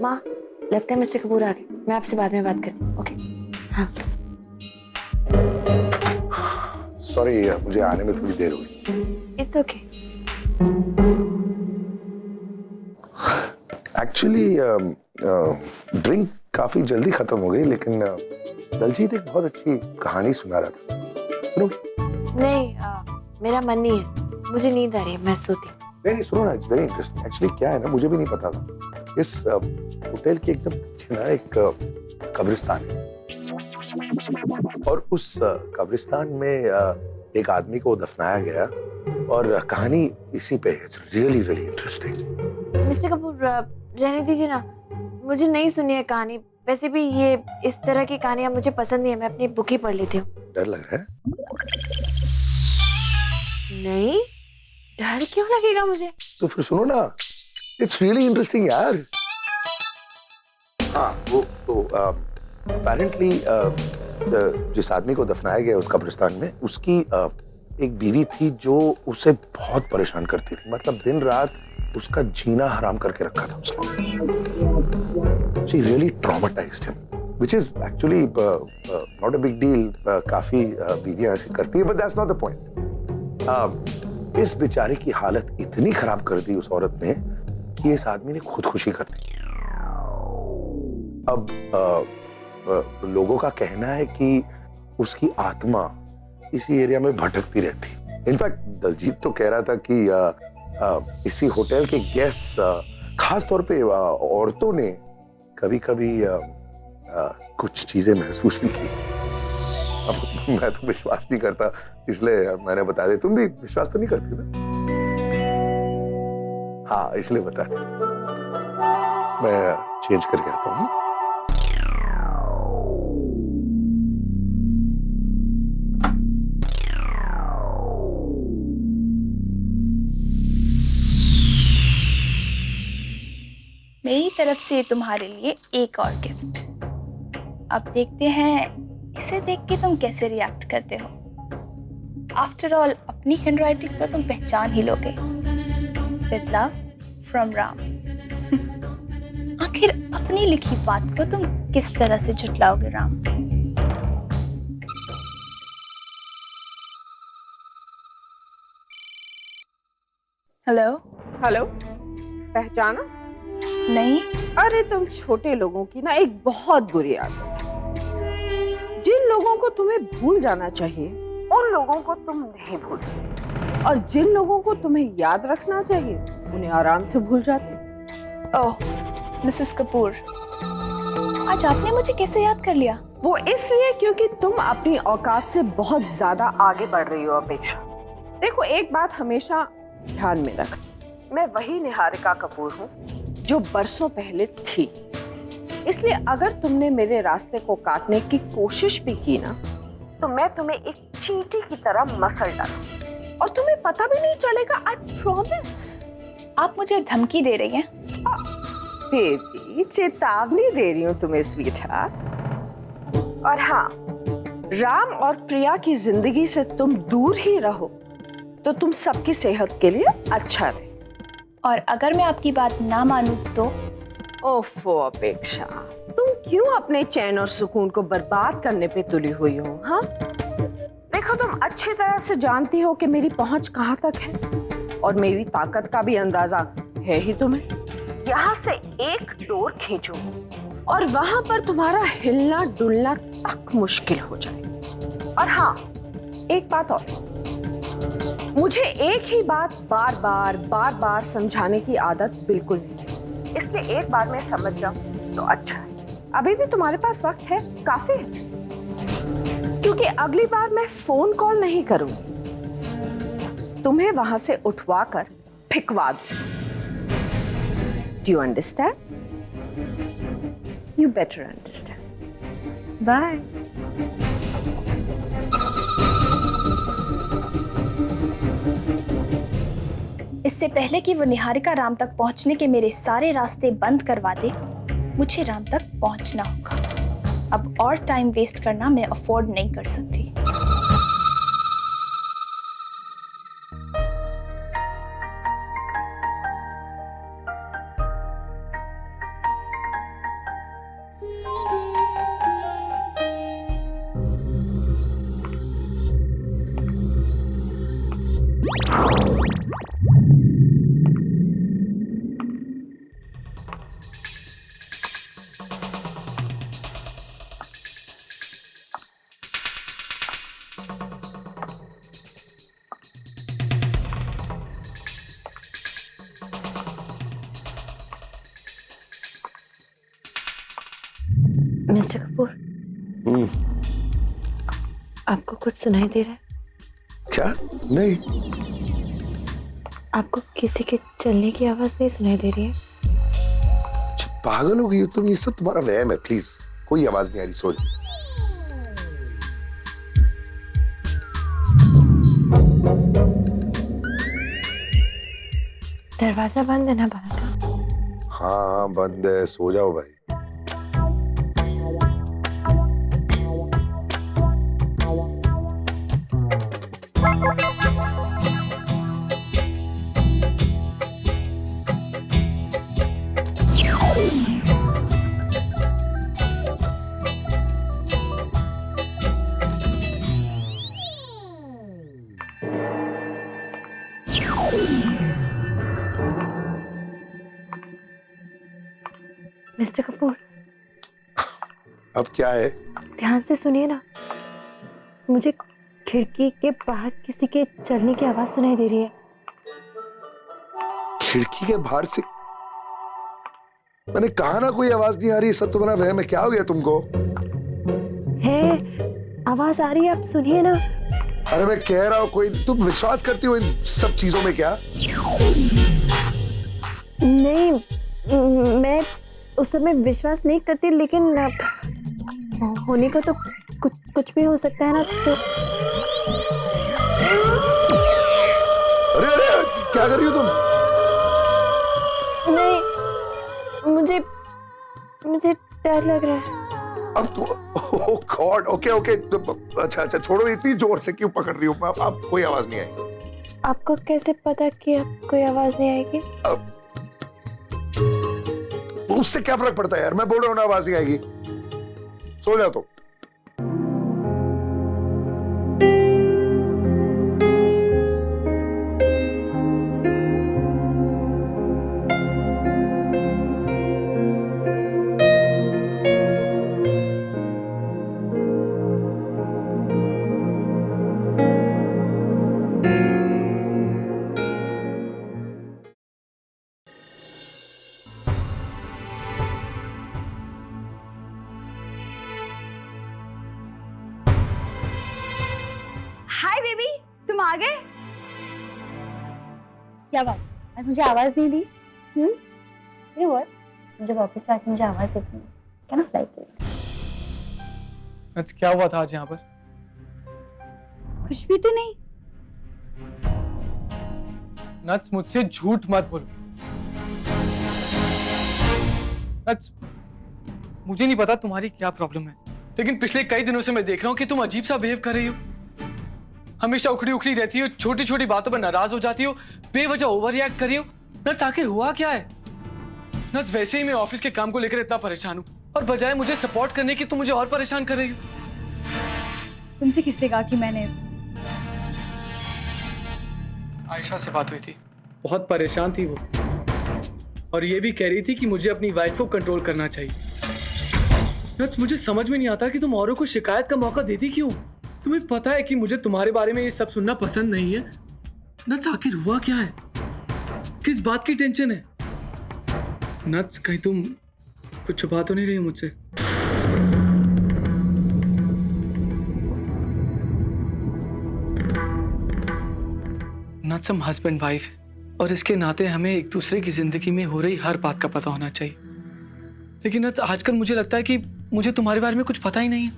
माँ, लगता है मिस्टर कपूर आ गए। मैं आपसे बाद में बात करती हूँ। ओके। हाँ। सॉरी, मुझे आने में थोड़ी देर हुई। It's okay. एक्चुअली ड्रिंक काफी जल्दी खत्म हो गई, लेकिन दलजीत एक बहुत अच्छी कहानी सुना रहा था। सुनोगे? नहीं, मेरा मन नहीं है, मुझे नींद आ रही है, मैं सोती हूँ। नहीं, सुनो ना, इट्स वेरी इंटरेस्टिंग। एक्चुअली क्या है ना, मुझे भी नहीं पता था। इस होटल के एकदम पीछे ना एक कब्रिस्तान है, और उस कब्रिस्तान में एक आदमी को दफनाया गया, और कहानी इसी पे है। It's really really interesting. Mister Kapoor, रहने दीजिए ना, मुझे नहीं सुनी है कहानी। वैसे भी ये इस तरह की कहानियां मुझे पसंद नहीं है, मैं अपनी बुक ही पढ़ लेती हूँ। डर लग रहा है? नहीं, डर क्यों लगेगा मुझे? तो फिर सुनो ना, इट्स रियली इंटरेस्टिंग यार। हाँ, वो तो अपेरेंटली जिस आदमी को दफनाया गया उस कब्रिस्तान में, उसकी एक बीवी थी जो उसे बहुत परेशान करती थी। मतलब दिन रात उसका जीना हराम करके रखा था उसने। She really traumatized him, which is actually not a big deal. काफी बीवियां ऐसी करती है, but that's not the point. इस बेचारे की हालत इतनी खराब कर दी उस औरत ने कि इस आदमी ने खुदकुशी कर दी। अब लोगों का कहना है कि उसकी आत्मा इसी एरिया में भटकती रहती। इनफैक्ट दलजीत तो कह रहा था कि इसी होटल के गेस्ट, खास तौर पे औरतों ने कभी-कभी कुछ चीजें महसूस भी की। अब मैं तो विश्वास नहीं करता, इसलिए मैंने बता दिया। तुम भी विश्वास तो नहीं करती ना? हाँ, इसलिए बता दिया। मैं चेंज करके आता हूँ। मेरी तरफ से तुम्हारे लिए एक और गिफ्ट। अब देखते हैं इसे देख के तुम कैसे रिएक्ट करते हो। आफ्टर ऑल अपनी हैंडराइटिंग तो तुम पहचान ही लोगे। With love from Ram. आखिर अपनी लिखी बात को तुम किस तरह से झुठलाओगे राम? हेलो। हेलो, पहचाना? नहीं। अरे तुम छोटे लोगों की ना एक बहुत बुरी आदत है। जिन लोगों को तुम्हें भूल जाना चाहिए उन लोगों को तुम नहीं भूलते, और जिन लोगों को तुम्हें याद रखना चाहिए उन्हें आराम से भूल जाते। ओह मिसेस कपूर, आज आपने मुझे कैसे याद कर लिया? वो इसलिए क्योंकि तुम अपनी औकात से बहुत ज्यादा आगे बढ़ रही हो अपेक्षा। देखो, एक बात हमेशा ध्यान में रख, मैं वही निहारिका कपूर हूँ जो बरसों पहले थी। इसलिए अगर तुमने मेरे रास्ते को काटने की कोशिश भी की ना, तो मैं तुम्हें एक चींटी की तरह मसल डालूं और तुम्हें पता भी नहीं चलेगा। I promise. आप मुझे धमकी दे रही हैं? बेबी, चेतावनी दे रही हूँ तुम्हें स्वीटहार्ट। और हाँ, राम और प्रिया की जिंदगी से तुम दूर ही रहो तो तुम सबकी सेहत के लिए अच्छा रहे। और अगर मैं आपकी बात ना मानूं तो? ओफो अपेक्षा, तुम क्यों अपने चैन और सुकून को बर्बाद करने पे तुली हुई हो? हाँ, देखो, तुम अच्छी तरह से जानती हो कि मेरी पहुंच कहाँ तक है, और मेरी ताकत का भी अंदाजा है ही तुम्हें। यहाँ से एक डोर खींचो और वहां पर तुम्हारा हिलना डुलना तक मुश्किल हो जाए। और हाँ, एक बात और, मुझे एक ही बात बार बार समझाने की आदत बिल्कुल नहीं है, इसलिए एक बार में समझ जाओ तो अच्छा है। अभी भी तुम्हारे पास वक्त है, काफी है, क्योंकि अगली बार मैं फोन कॉल नहीं करूंगी, तुम्हें वहां से उठवा कर फिकवा दूं। Do you understand? You better understand. Bye. इससे पहले कि वो निहारिका राम तक पहुंचने के मेरे सारे रास्ते बंद करवा दे, मुझे राम तक पहुंचना होगा। अब और टाइम वेस्ट करना मैं अफोर्ड नहीं कर सकती। मिस्टर कपूर, आपको कुछ सुनाई दे रहा है? क्या? नहीं। आपको किसी के चलने की आवाज नहीं सुनाई दे रही है? पागल हो गई हो तुम, ये सब तुम्हारा वहम है। प्लीज, कोई आवाज नहीं आ रही, सो जाओ। दरवाजा बंद है ना बाहर का? हाँ बंद है, सो जाओ भाई। मिस्टर कपूर, अब क्या है? ध्यान से सुनिए ना। मुझे खिड़की के बाहर किसी के चलने की आवाज सुनाई दे रही है। खिड़की के बाहर से? मैंने कहा ना कोई आवाज नहीं आ रही, सब तुम्हारा वहम है। क्या हो गया तुमको? है, आवाज आ रही है, आप सुनिए ना। अरे मैं कह रहा हूं, कोई तुम विश्वास करती हो इन सब चीजों में क्या? नहीं, मैं उस समय विश्वास नहीं करती, लेकिन होने को तो कुछ भी हो सकता है ना। तो अरे अरे, क्या कर रही हो तुम? नहीं, मुझे डर लग रहा है। अब तो ओह गॉड, ओके ओके, अच्छा छोड़ो, इतनी जोर से क्यों पकड़ रही हो? अब कोई आवाज नहीं आएगी। आपको कैसे पता कि अब कोई आवाज नहीं आएगी? उससे क्या फर्क पड़ता है यार, मैं बोल रहा हूं ना आवाज नहीं आएगी। सो जाओ तो। हाय बेबी, तुम आ गए? क्या बात, आज मुझे आवाज नहीं दी? ये व्हाट? जब वापस आके मुझे आवाज देती है, कैन आई लाइक इट? आज क्या हुआ था आज यहाँ पर? कुछ भी तो नहीं। नट्स, मुझसे झूठ मत बोलो। नट्स, मुझे नहीं पता तुम्हारी क्या प्रॉब्लम है, लेकिन पिछले कई दिनों से मैं देख रहा हूँ कि तुम अजीब सा बिहेव कर रही हो। हमेशा उखड़ी उखड़ी रहती हो, छोटी छोटी बातों पर नाराज हो जाती हो, बेवजह ओवर रिएक्ट कर रही हो। नट्स, आखिर हुआ क्या है? नट्स, वैसे ही मैं ऑफिस के काम को लेकर इतना परेशान हूँ, और बजाय मुझे सपोर्ट करने की तुम मुझे और परेशान कर रही हो। तुमसे किसने कहा कि मैंने? आयशा से बात हुई थी, बहुत परेशान थी वो, और ये भी कह रही थी कि मुझे अपनी वाइफ को कंट्रोल करना चाहिए। नट्स, मुझे समझ में नहीं आता कि तुम औरों को शिकायत का मौका देती क्यों? तुम्हें पता है कि मुझे तुम्हारे बारे में ये सब सुनना पसंद नहीं है। नट्स, आखिर हुआ क्या है? किस बात की टेंशन है? नट्स, कहीं तुम कुछ छुपा तो नहीं रही हो मुझसे? नट्स, हम हस्बैंड वाइफ है, और इसके नाते हमें एक दूसरे की जिंदगी में हो रही हर बात का पता होना चाहिए। लेकिन नट्स, आजकल मुझे लगता है कि मुझे तुम्हारे बारे में कुछ पता ही नहीं है।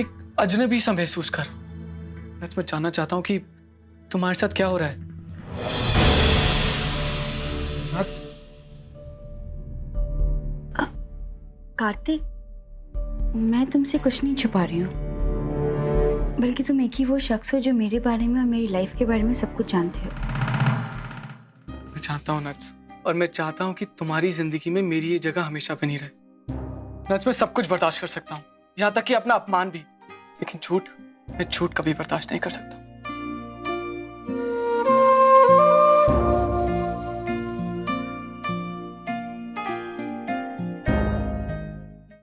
एक अजनबी सा महसूस कर। नट्स, मैं जानना चाहता हूँ कि तुम्हारे साथ क्या हो रहा है। नट्स, कार्तिक, मैं तुमसे कुछ नहीं छुपा रही हूँ, बल्कि तुम एक ही वो शख्स हो जो मेरे बारे में और मेरी लाइफ के बारे में सब कुछ जानते हो। मैं जानता हूँ नट्स, और मैं चाहता हूँ कि तुम्हारी जिंदगी में मेरी ये जगह हमेशा बनी रहे। नट्स, मैं सब कुछ बर्दाश्त कर सकता हूँ, यहाँ तक कि अपना अपमान भी, लेकिन झूठ, मैं झूठ कभी बर्दाश्त नहीं कर सकता।